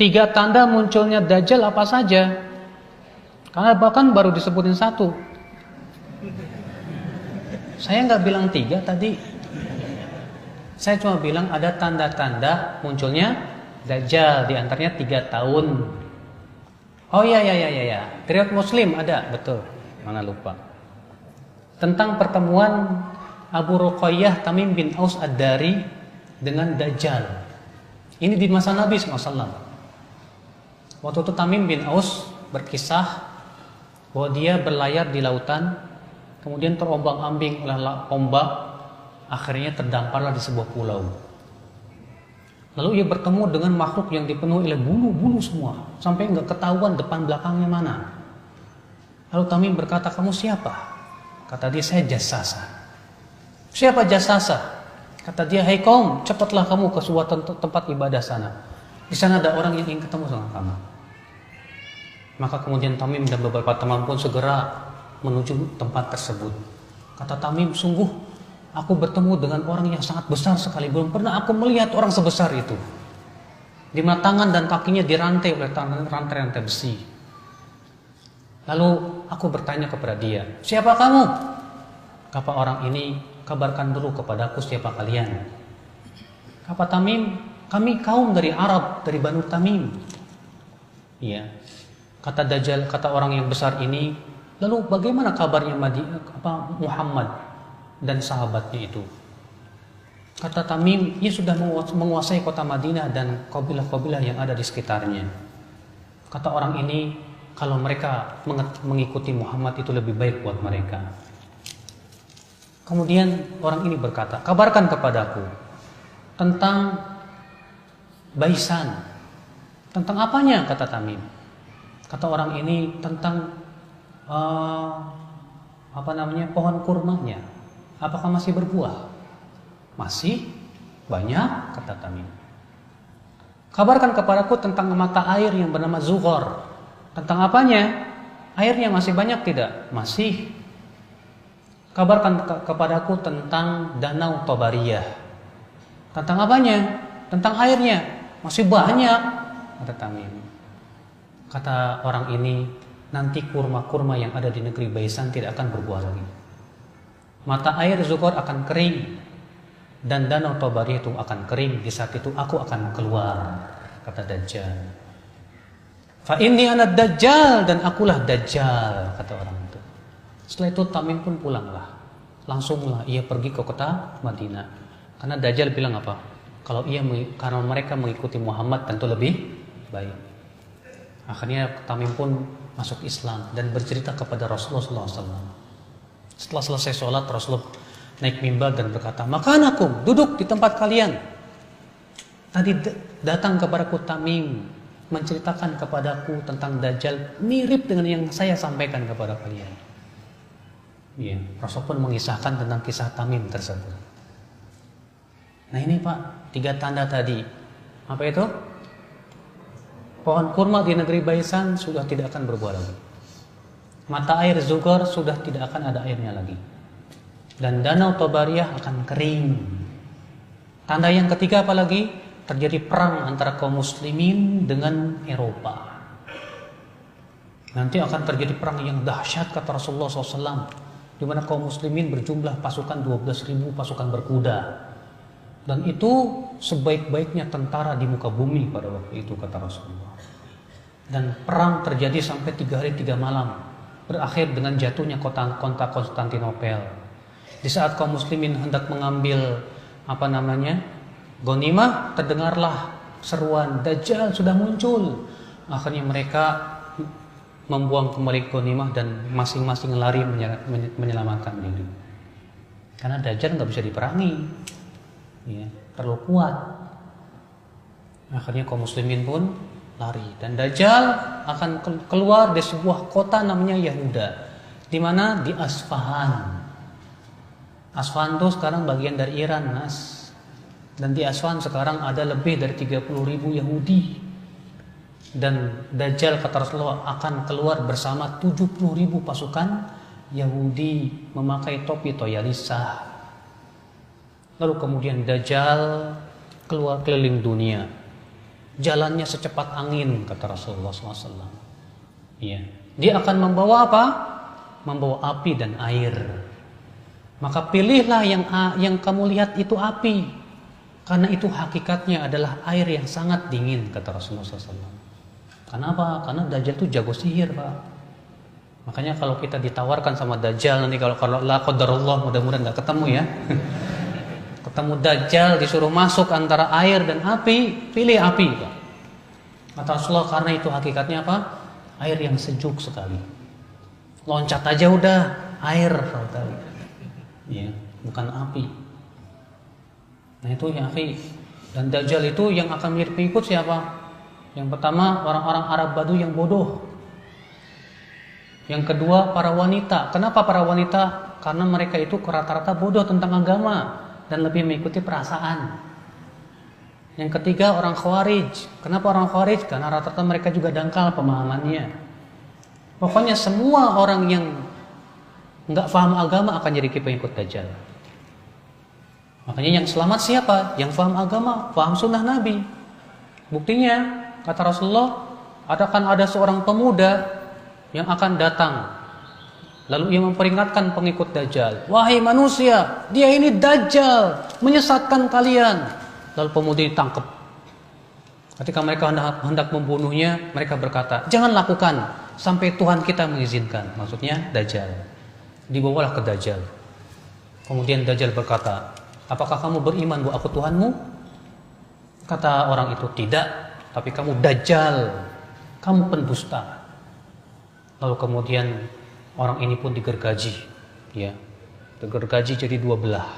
3 tanda munculnya Dajjal apa saja? Karena bahkan baru disebutin 1. Saya nggak bilang 3 tadi. Saya cuma bilang ada tanda-tanda munculnya Dajjal, di antaranya 3 tahun. Oh ya. Riwayat Muslim ada, betul. Mana lupa. Tentang pertemuan Abu Ruqayyah Tamim bin Aus Ad-Dari dengan Dajjal. Ini di masa Nabi SAW. Waktu itu Tamim bin Aus berkisah bahwa dia berlayar di lautan, kemudian terombang-ambing oleh ombak, akhirnya terdamparlah di sebuah pulau. Lalu ia bertemu dengan makhluk yang dipenuhi oleh bulu-bulu semua, sampai nggak ketahuan depan belakangnya mana. Lalu Tamim berkata, kamu siapa? Kata dia, saya Jassasa. Siapa Jassasa? Kata dia, hai kaum, cepatlah kamu ke sebuah tempat ibadah sana. Di sana ada orang yang ingin ketemu sama kamu. Maka kemudian Tamim dan beberapa teman pun segera menuju tempat tersebut. Kata Tamim, sungguh aku bertemu dengan orang yang sangat besar sekali. Belum pernah aku melihat orang sebesar itu. Di mana tangan dan kakinya dirantai oleh rantai-rantai besi. Lalu aku bertanya kepada dia, siapa kamu? Kata orang ini, kabarkan dulu kepadaku siapa kalian. Kata Tamim, kami kaum dari Arab, dari Banu Tamim. Iya. Kata Dajjal, kata orang yang besar ini, lalu bagaimana kabarnya Muhammad dan sahabatnya itu? Kata Tamim, ia sudah menguasai kota Madinah dan kabilah-kabilah yang ada di sekitarnya. Kata orang ini, kalau mereka mengikuti Muhammad itu lebih baik buat mereka. Kemudian orang ini berkata, kabarkan kepadaku tentang Baisan. Tentang apanya? Kata Tamim. Kata orang ini tentang pohon kurmanya. Apakah masih berbuah? Masih banyak, kata Tamim. Kabarkan kepadaku tentang mata air yang bernama Zughar. Tentang apanya? Airnya masih banyak tidak? Masih. Kabarkan kepadaku tentang danau Tabariyah. Tentang apanya? Tentang airnya. Masih banyak, kata Tamim. Kata orang ini, nanti kurma-kurma yang ada di negeri Baisan tidak akan berbuah lagi. Mata air Zughar akan kering dan danau Tabariyah itu akan kering. Di saat itu aku akan keluar, kata Dajjal. Fa inni ana Dajjal, dan akulah Dajjal, kata orang itu. Setelah itu Tamim pun pulanglah. Langsunglah ia pergi ke kota Madinah. Karena Dajjal bilang apa? Karena mereka mengikuti Muhammad tentu lebih baik. Akhirnya Tamim pun masuk Islam dan bercerita kepada Rasulullah SAW. Setelah selesai sholat, Rasulullah naik mimbar dan berkata, makanakum, duduk di tempat kalian. Tadi datang kepadaku Tamim, menceritakan kepadaku tentang Dajjal, mirip dengan yang saya sampaikan kepada kalian. Ya, Rasul pun mengisahkan tentang kisah Tamim tersebut. Nah ini Pak, 3 tanda tadi. Apa itu? Pohon kurma di negeri Baisan sudah tidak akan berbuah lagi. Mata air Zughar sudah tidak akan ada airnya lagi. Dan danau Tabariyah akan kering. Tanda yang ketiga apa lagi? Terjadi perang antara kaum muslimin dengan Eropa. Nanti akan terjadi perang yang dahsyat, kata Rasulullah SAW. Di mana kaum muslimin berjumlah pasukan 12.000 pasukan berkuda. Dan itu sebaik-baiknya tentara di muka bumi pada waktu itu, kata Rasulullah. Dan perang terjadi sampai 3 hari 3 malam, berakhir dengan jatuhnya kota Konstantinopel. Di saat kaum muslimin hendak mengambil ghanimah, terdengarlah seruan Dajjal sudah muncul. Akhirnya mereka membuang kembali ghanimah dan masing-masing lari menyelamatkan diri. Karena Dajjal nggak bisa diperangi, ya, terlalu kuat. Akhirnya kaum muslimin pun lari, dan Dajjal akan keluar dari sebuah kota namanya Yahuda, di mana di Asfahan. Asfahan itu sekarang bagian dari Iran, Mas. Dan di Asfahan sekarang ada lebih dari 30.000 Yahudi. Dan Dajjal, kata Rasulullah, akan keluar bersama 70.000 pasukan Yahudi memakai topi toyalisah. Lalu kemudian Dajjal keluar keliling dunia. Jalannya secepat angin, kata Rasulullah SAW. Ya. Dia akan membawa apa? Membawa api dan air. Maka pilihlah yang kamu lihat itu api, karena itu hakikatnya adalah air yang sangat dingin, kata Rasulullah SAW. Kenapa? Karena Dajjal itu jago sihir, Pak. Makanya kalau kita ditawarkan sama Dajjal nanti, kalau la qadarullah, mudah-mudahan nggak ketemu ya. Ketemu Dajjal disuruh masuk antara air dan api, pilih api, Pak. Kata Rasulullah, karena itu hakikatnya apa? Air yang sejuk sekali. Loncat aja udah air sekali. Ya, bukan api. Nah itu ya akhi. Dan Dajjal itu yang akan menjadi pengikut siapa? Yang pertama orang-orang Arab Badu yang bodoh. Yang kedua para wanita. Kenapa para wanita? Karena mereka itu rata-rata bodoh tentang agama dan lebih mengikuti perasaan. Yang ketiga orang Khawarij. Kenapa orang Khawarij? Karena rata-rata mereka juga dangkal pemahamannya. Pokoknya semua orang yang nggak paham agama akan jadi pengikut Dajjal. Makanya yang selamat siapa? Yang paham agama, paham sunnah Nabi. Buktinya, kata Rasulullah, akan ada seorang pemuda yang akan datang. Lalu ia memperingatkan pengikut Dajjal, wahai manusia, dia ini Dajjal, menyesatkan kalian. Lalu pemuda ditangkap. Ketika mereka hendak membunuhnya, mereka berkata, jangan lakukan sampai Tuhan kita mengizinkan. Maksudnya Dajjal. Dibawalah ke Dajjal. Kemudian Dajjal berkata, apakah kamu beriman bahwa aku Tuhanmu? Kata orang itu, tidak, tapi kamu Dajjal, kamu pendusta. Lalu kemudian orang ini pun digergaji, ya, digergaji jadi dua belah.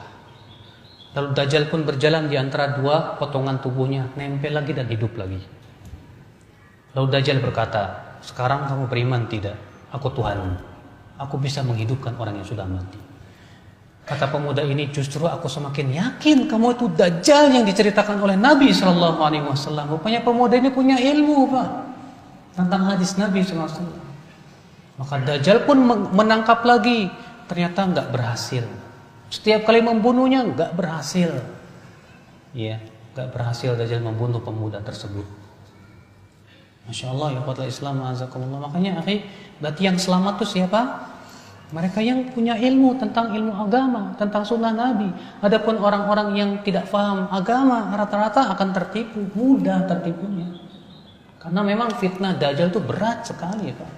Lalu Dajjal pun berjalan di antara dua potongan tubuhnya, nempel lagi dan hidup lagi. Lalu Dajjal berkata, sekarang kamu beriman tidak? Aku Tuhanmu. Aku bisa menghidupkan orang yang sudah mati. Kata pemuda ini, justru aku semakin yakin kamu itu Dajjal yang diceritakan oleh Nabi SAW. Rupanya pemuda ini punya ilmu, Pak, tentang hadis Nabi SAW. Maka Dajjal pun menangkap lagi. Ternyata nggak berhasil. Setiap kali membunuhnya nggak berhasil. Ya, nggak berhasil Dajjal membunuh pemuda tersebut. Masya Allah, ya khotbah Islam, azakumullah. Makanya akhi, berarti yang selamat itu siapa? Mereka yang punya ilmu tentang ilmu agama, tentang sunnah Nabi. Adapun orang-orang yang tidak paham agama, rata-rata akan tertipu, mudah tertipunya. Karena memang fitnah Dajjal itu berat sekali, Pak.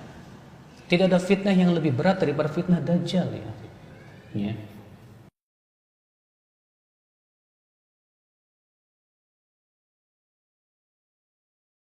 Tidak ada fitnah yang lebih berat daripada fitnah Dajjal, ya.